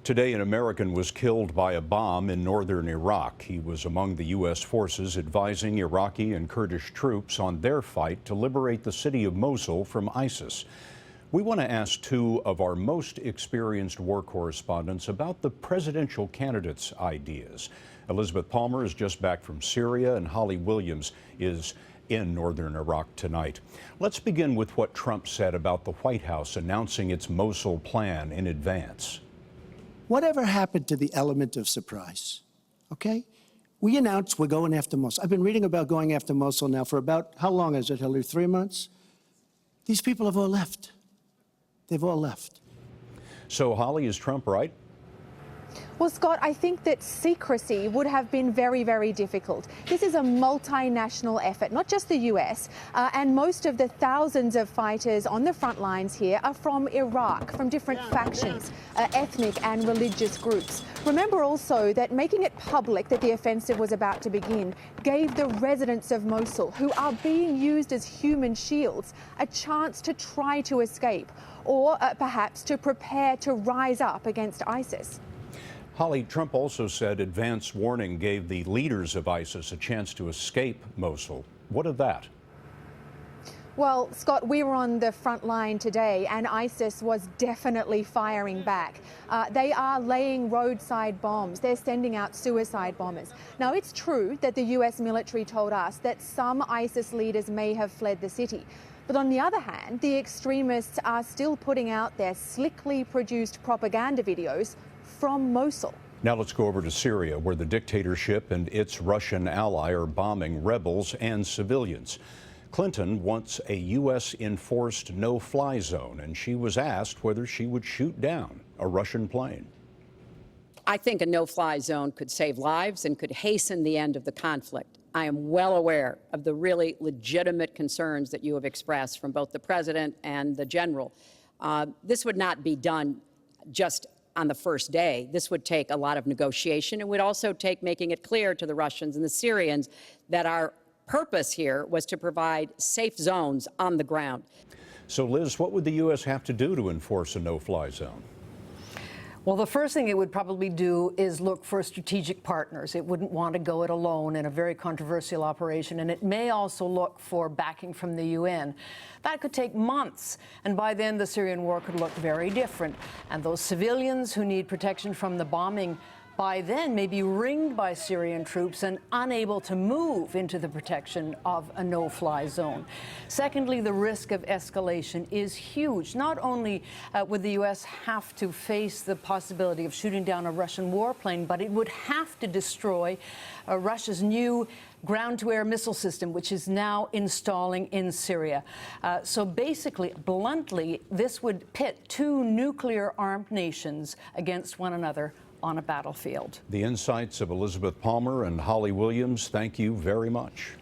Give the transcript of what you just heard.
Today, an American was killed by a bomb in northern Iraq. He was among the U.S. forces advising Iraqi and Kurdish troops on their fight to liberate the city of Mosul from ISIS. We want to ask two of our most experienced war correspondents about the presidential candidates' ideas. Elizabeth Palmer is just back from Syria, and Holly Williams is in northern Iraq tonight. Let's begin with what Trump said about the White House announcing its Mosul plan in advance. Whatever happened to the element of surprise, okay? We announced we're going after Mosul. I've been reading about going after Mosul now for about, how long is it, Hillary? 3 months? These people have all left. They've all left. So, Holly, is Trump right? Well, Scott, I think that secrecy would have been very, very difficult. This is a multinational effort, not just the US, and most of the thousands of fighters on the front lines here are from Iraq, from different factions, ethnic and religious groups. Remember also that making it public that the offensive was about to begin gave the residents of Mosul, who are being used as human shields, a chance to try to escape or perhaps to prepare to rise up against ISIS. Holly, Trump also said advance warning gave the leaders of ISIS a chance to escape Mosul. What of that? Well, Scott, we were on the front line today, and ISIS was definitely firing back. They are laying roadside bombs. They're sending out suicide bombers. Now, it's true that the US military told us that some ISIS leaders may have fled the city. But on the other hand, the extremists are still putting out their slickly produced propaganda videos from Mosul. Now let's go over to Syria, where the dictatorship and its Russian ally are bombing rebels and civilians. Clinton wants a U.S.-enforced no-fly zone, and she was asked whether she would shoot down a Russian plane. I think a no-fly zone could save lives and could hasten the end of the conflict. I am well aware of the really legitimate concerns that you have expressed from both the president and the general. This would not be done just on the first day. This would take a lot of negotiation. It would also take making it clear to the Russians and the Syrians that our purpose here was to provide safe zones on the ground. So, Liz, what would the U.S. have to do to enforce a no-fly zone? Well, the first thing it would probably do is look for strategic partners. It wouldn't want to go it alone in a very controversial operation, and it may also look for backing from the UN. That could take months, and by then the Syrian war could look very different. And those civilians who need protection from the bombing by then may be ringed by Syrian troops and unable to move into the protection of a no-fly zone. Secondly, the risk of escalation is huge. Not only would the U.S. have to face the possibility of shooting down a Russian warplane, but it would have to destroy Russia's new ground-to-air missile system, which is now installing in Syria. So basically, bluntly, this would pit two nuclear-armed nations against one another on a battlefield. The insights of Elizabeth Palmer and Holly Williams, thank you very much.